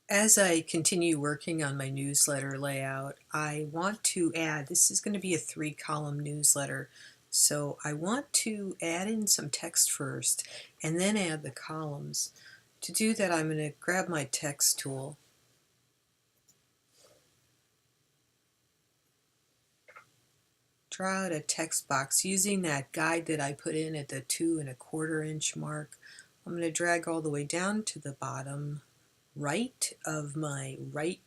As I continue working on my newsletter layout, I want to add, this is going to be a 3-column newsletter, so I want to add in some text first and then add the columns. To do that, I'm going to grab my text tool, draw out a text box using that guide that I put in at the 2¼ inch mark. I'm going to drag all the way down to the bottom right of my right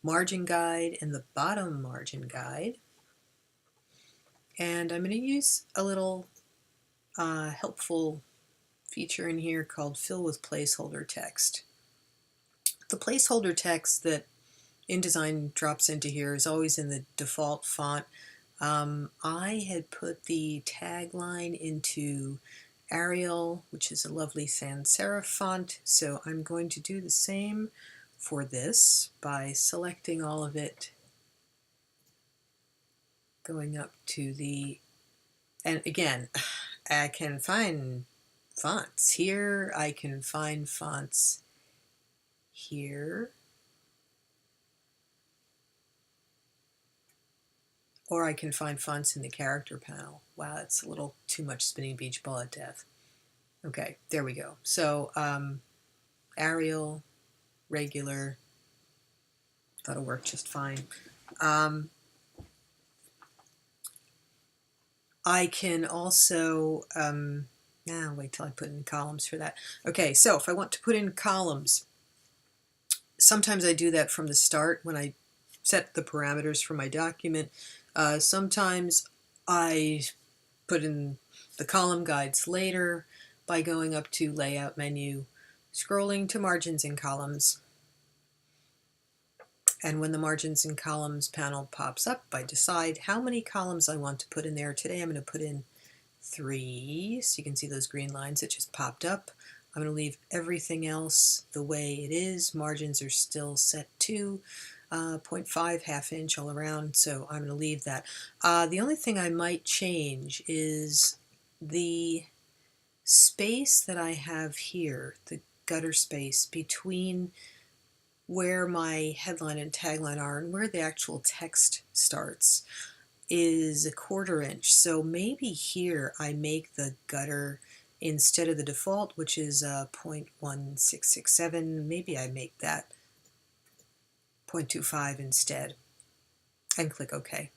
margin guide and the bottom margin guide. And I'm going to use a little helpful feature in here called fill with placeholder text. The placeholder text that InDesign drops into here is always in the default font. I had put the tagline into Arial, which is a lovely sans serif font, so I'm going to do the same for this by selecting all of it, going up to the, and again, I can find fonts here, I can find fonts here, or I can find fonts in the character panel. Wow, that's a little too much spinning beach ball at death. Okay, there we go. So Arial, regular, that'll work just fine. I can also, wait till I put in columns for that. Okay, so if I want to put in columns, sometimes I do that from the start when I set the parameters for my document. Sometimes I put in the column guides later by going up to Layout menu, scrolling to Margins and Columns. And when the Margins and Columns panel pops up, I decide how many columns I want to put in there. Today I'm going to put in 3, so you can see those green lines that just popped up. I'm going to leave everything else the way it is. Margins are still set to 0.5, ½ inch all around, so I'm going to leave that. The only thing I might change is the space that I have here, the gutter space between where my headline and tagline are and where the actual text starts is 1/4 inch. So maybe here I make the gutter, instead of the default, which is 0.1667, maybe I make that 0.25 instead, and click OK.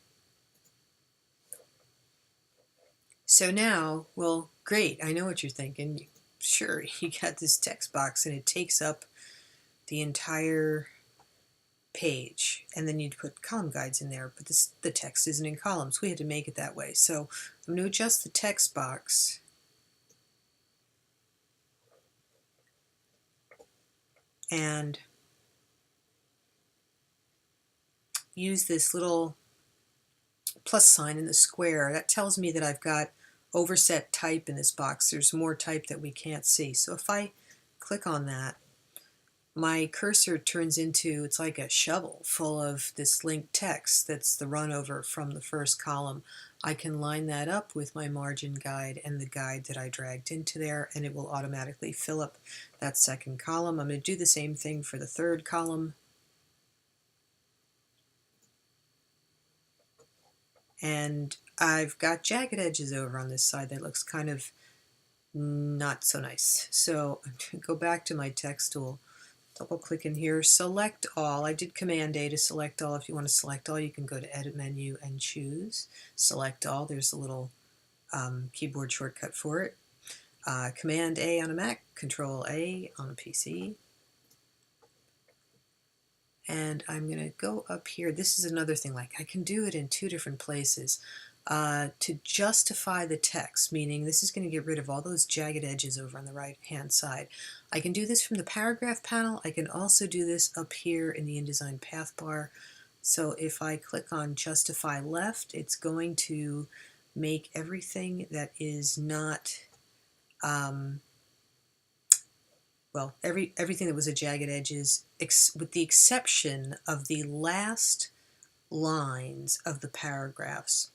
So now, well, great, I know what you're thinking. Sure, you got this text box and it takes up the entire page, and then you'd put column guides in there, but the text isn't in columns. We had to make it that way. So I'm going to adjust the text box and use this little plus sign in the square. That tells me that I've got overset type in this box. There's more type that we can't see. So if I click on that, my cursor turns into, it's like a shovel full of this linked text that's the run over from the first column. I can line that up with my margin guide and the guide that I dragged into there, and it will automatically fill up that second column. I'm going to do the same thing for the third column. And I've got jagged edges over on this side that looks kind of not so nice. So I'm going to go back to my text tool, double click in here, select all. I did Command A to select all. If you want to select all, you can go to Edit menu and choose Select All. There's a little keyboard shortcut for it. Command A on a Mac, Control A on a PC. And I'm going to go up here. This is another thing, like I can do it in 2 different places. To justify the text, meaning this is going to get rid of all those jagged edges over on the right hand side. I can do this from the paragraph panel. I can also do this up here in the InDesign path bar. So if I click on Justify Left, it's going to make everything that is not well, everything that was a jagged edges, with the exception of the last lines of the paragraphs.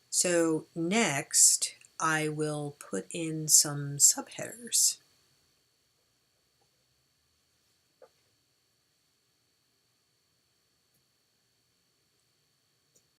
So next, I will put in some subheaders.